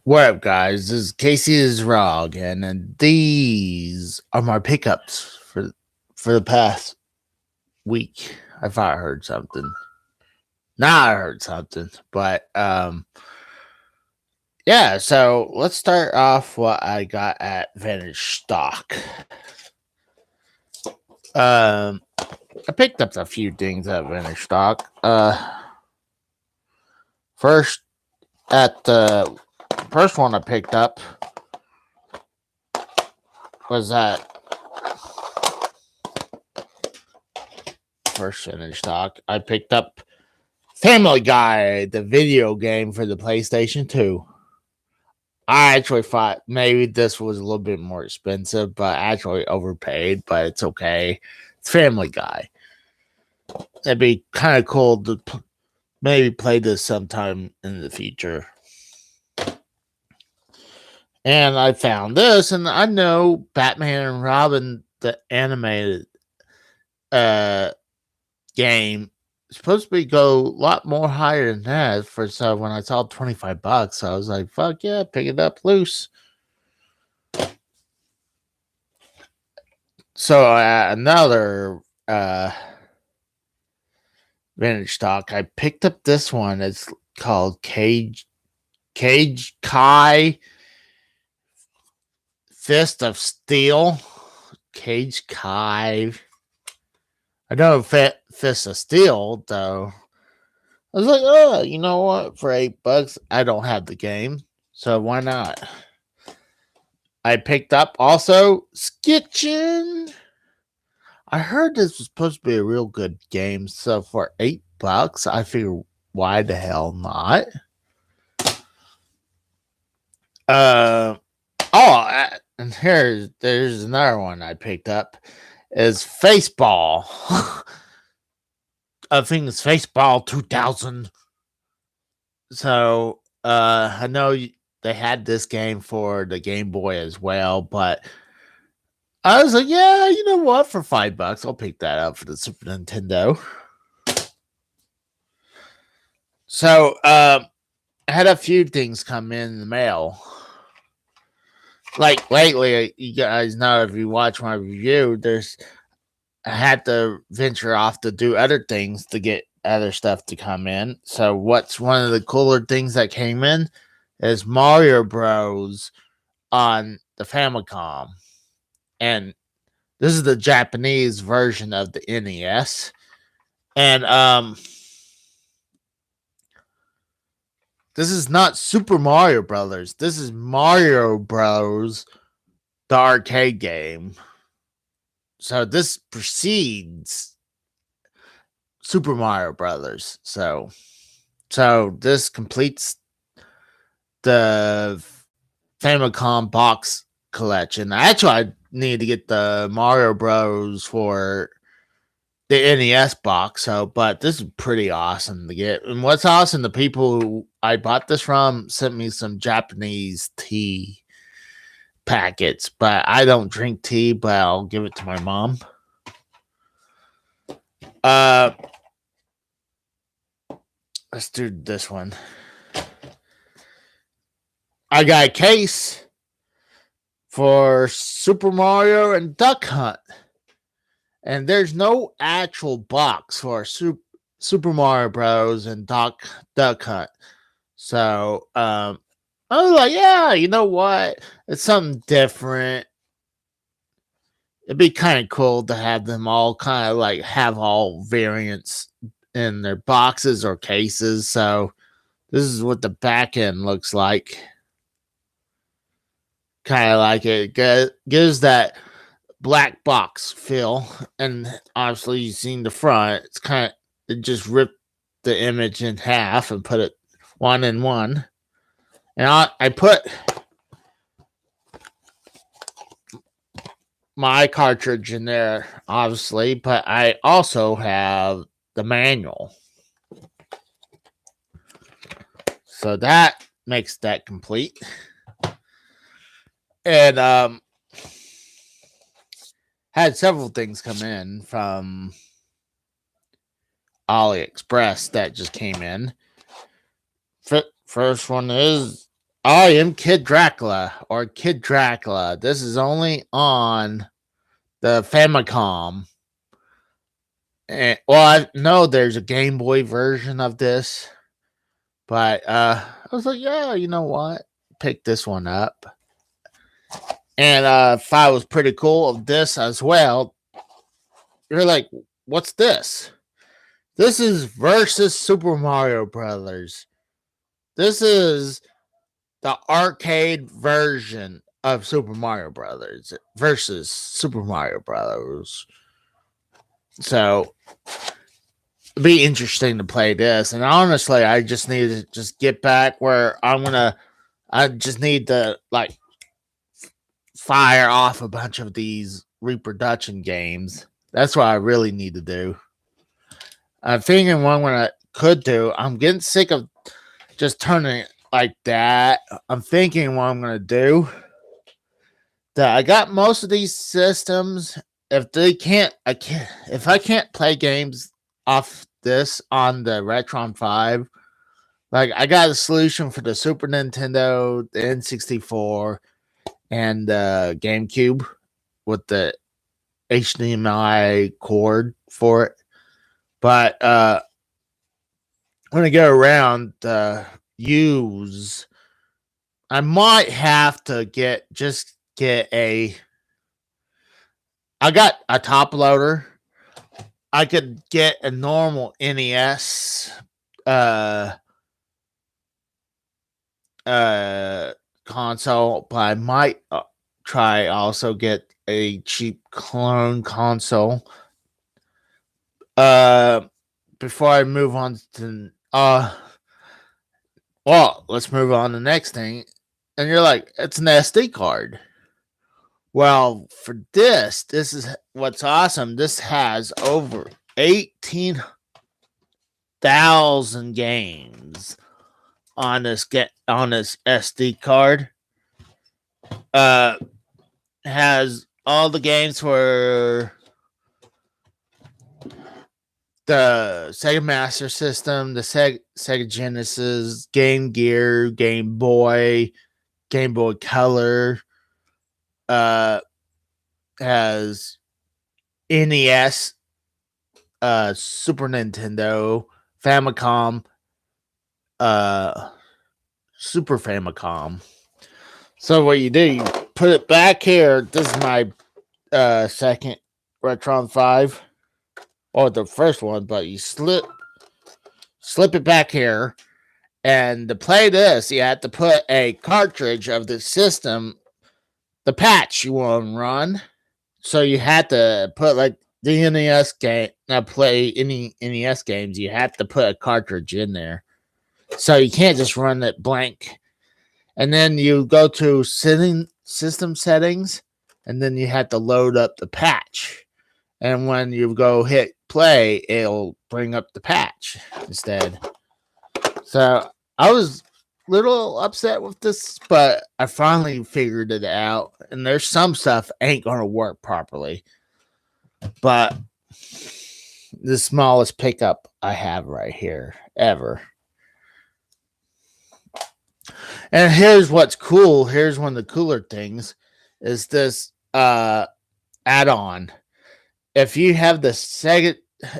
What up, guys? This is Casey is Rog, and these are my pickups for the past week. I thought I heard something. Nah, I heard something, but yeah. So let's start off what I got at Vintage Stock. I picked up a few things at Vintage Stock. First at the first one I picked up was that first Vintage Stock. I picked up Family Guy, the video game for the PlayStation 2. I actually thought maybe this was a little bit more expensive, but actually overpaid, but it's okay. It's Family Guy. It'd be kind of cool to maybe play this sometime in the future. And I found this, and I know Batman and Robin, the animated game, supposed to go a lot more higher than that. So when I saw $25, I was like, fuck yeah, pick it up loose. So another vintage stock, I picked up this one. It's called Cage Kai Fist of Steel. Cage Kai. I know Fist of Steel, though. I was like, oh, you know what? For $8, I don't have the game, so why not? I picked up also Skitchin. I heard this was supposed to be a real good game, so for $8, I figure why the hell not? And there's another one I picked up is Faceball. I think it's Faceball 2000. So I know they had this game for the Game Boy as well, but I was like, yeah, you know what? For $5, I'll pick that up for the Super Nintendo. So I had a few things come in the mail. Like lately, you guys know if you watch my review, I had to venture off to do other things to get other stuff to come in. So what's one of the cooler things that came in is Mario Bros. On the Famicom. And this is the Japanese version of the NES. And this is not Super Mario Brothers. This is Mario Bros. The arcade game. So this precedes Super Mario Brothers. So this completes the Famicom box collection. Actually, I need to get the Mario Bros. For the NES box. But this is pretty awesome to get. And what's awesome, the people who I bought this from sent me some Japanese tea packets. But I don't drink tea, but I'll give it to my mom. Let's do this one. I got a case for Super Mario and Duck Hunt. And there's no actual box for Super Mario Bros. And Duck Hunt. So I was like, yeah, you know what? It's something different. It'd be kind of cool to have them all kind of like have all variants in their boxes or cases. So this is what the back end looks like. Kind of like it gives that black box feel, and obviously you've seen the front. It's kind of, it just ripped the image in half and put it one in one. And I put my cartridge in there, obviously, but I also have the manual. So that makes that complete. And had several things come in from AliExpress that just came in. First one is I Am Kid Dracula or Kid Dracula. This is only on the Famicom. And, well, I know there's a Game Boy version of this, but I was like, yeah, you know what? Pick this one up. And thought it was pretty cool of this as well. You're like, what's this? This is versus Super Mario Brothers. This is the arcade version of Super Mario Brothers versus Super Mario Brothers. So it'd be interesting to play this. And honestly, I just need to just get back where I just need to like fire off a bunch of these reproduction games. That's what I really need to do. I'm thinking one what I could do. I'm getting sick of just turning it like that. I'm thinking what I'm gonna do. That I got most of these systems. If they can't, if I can't play games off this on the Retron 5, like I got a solution for the Super Nintendo, the N64, and the GameCube with the HDMI cord for it. But when I go around use, I might have to get a. I got a top loader. I could get a normal NES console, but I might try also get a cheap clone console. Before I move on to well, let's move on to the next thing. And you're like, it's an SD card. Well, for this is what's awesome. This has over 18,000 games on this SD card. Has all the games for the Sega Master System, the Sega Genesis, Game Gear, Game Boy Color, has NES, Super Nintendo, Famicom, Super Famicom. So what you do, you put it back here. This is my second Retron 5. Or the first one, but you slip it back here. And to play this, you have to put a cartridge of the system, the patch you want to run. So you had to put like the NES game, not play any NES games, you have to put a cartridge in there. So you can't just run it blank. And then you go to system settings, and then you have to load up the patch. And when you go hit play, it'll bring up the patch instead. So I was a little upset with this, but I finally figured it out. And there's some stuff ain't going to work properly. But the smallest pickup I have right here ever. And here's what's cool. Here's one of the cooler things is this add-on. If you have the Sega,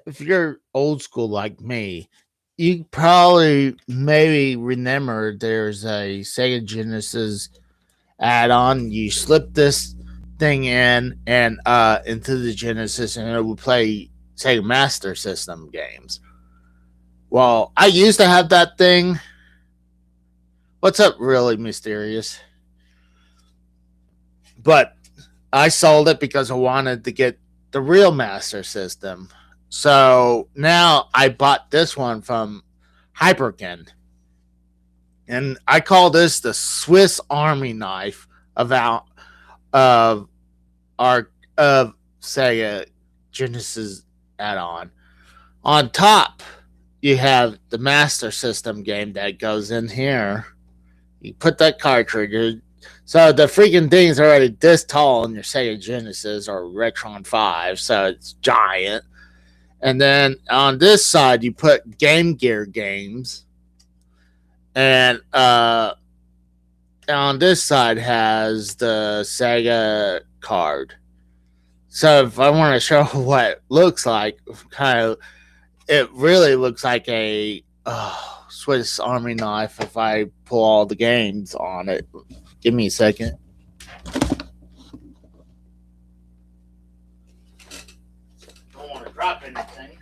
if you're old school like me, you probably maybe remember there's a Sega Genesis add-on. You slip this thing in and into the Genesis, and it will play Sega Master System games. Well, I used to have that thing. What's up, really mysterious? But I sold it because I wanted to get the real Master System. So now I bought this one from Hyperkin. And I call this the Swiss Army knife of our Sega Genesis add-on. On top, you have the Master System game that goes in here. You put that cartridge. So the freaking thing's already this tall in your Sega Genesis or Retron 5, so it's giant. And then on this side, you put Game Gear games. And on this side has the Sega card. So if I want to show what it looks like, kind of, it really looks like a Swiss Army knife if I pull all the games on it. Give me a second. Don't want to drop anything.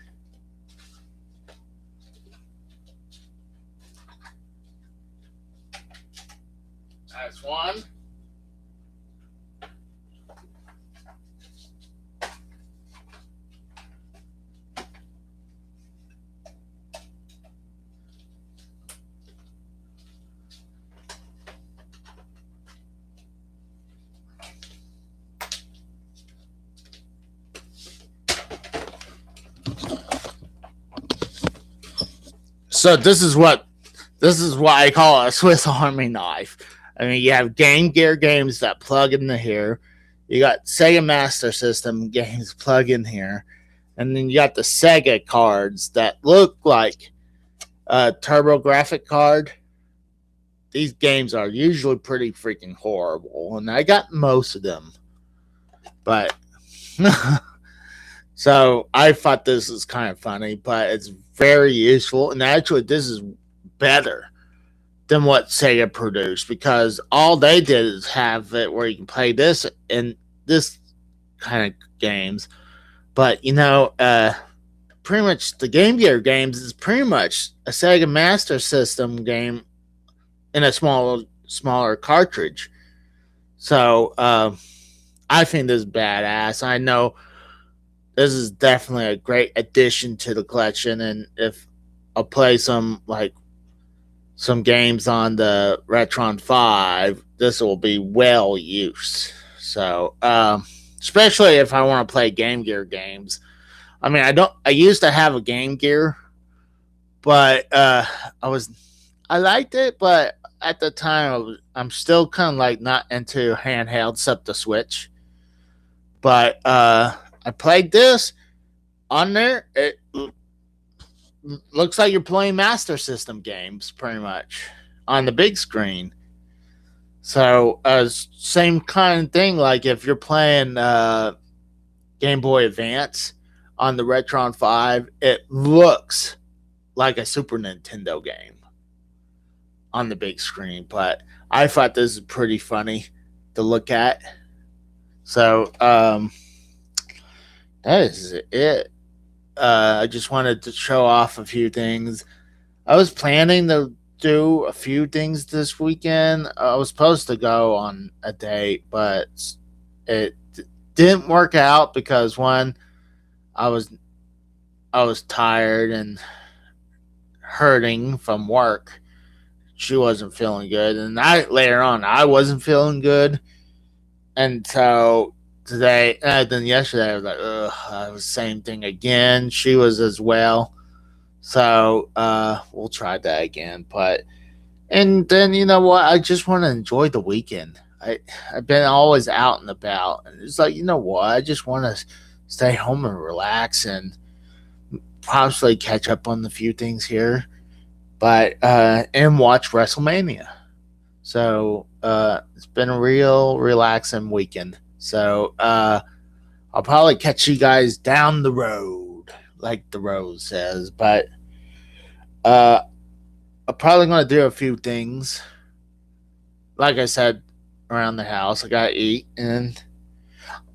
That's one. So this is what I call a Swiss Army knife. I mean, you have Game Gear games that plug into here. You got Sega Master System games plug in here, and then you got the Sega cards that look like a TurboGrafx card. These games are usually pretty freaking horrible, and I got most of them, but so I thought this was kind of funny, but it's very useful, and actually, this is better than what Sega produced because all they did is have it where you can play this and this kind of games. But pretty much the Game Gear games is pretty much a Sega Master System game in a smaller cartridge. So I think this is badass. I know this is definitely a great addition to the collection, and if I'll play some games on the Retron 5, this will be well used. So, especially if I want to play Game Gear games. I mean, I used to have a Game Gear, but I liked it, but at the time I'm still kind of like not into handhelds except the Switch. But I played this on there. It looks like you're playing Master System games pretty much on the big screen. So same kind of thing. Like if you're playing Game Boy Advance on the Retron 5, it looks like a Super Nintendo game on the big screen. But I thought this is pretty funny to look at. So that is it. I just wanted to show off a few things. I was planning to do a few things this weekend. I was supposed to go on a date, but it didn't work out because one, I was tired and hurting from work. She wasn't feeling good, and later on I wasn't feeling good, and so today, then yesterday, I was like, ugh, the same thing again. She was as well. So we'll try that again. And then you know what? I just want to enjoy the weekend. I've been always out and about, and it's like, you know what? I just want to stay home and relax and possibly catch up on the few things here, but and watch WrestleMania. So it's been a real relaxing weekend. So I'll probably catch you guys down the road, like the rose says. But I'm probably going to do a few things. Like I said, around the house, I got to eat. And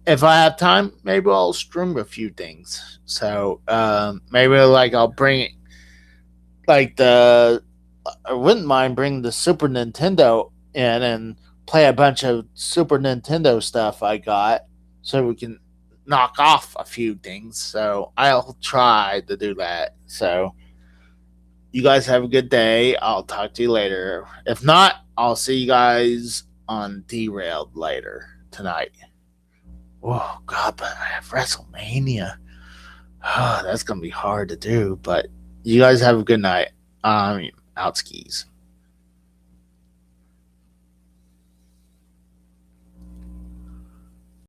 if I have time, maybe I'll stream a few things. So maybe like I'll bring like I wouldn't mind bringing the Super Nintendo in and play a bunch of Super Nintendo stuff I got so we can knock off a few things. So I'll try to do that. So you guys have a good day. I'll talk to you later. If not, I'll see you guys on Derailed later tonight. Oh, God, but I have WrestleMania. Oh, that's going to be hard to do. But you guys have a good night. Out skis.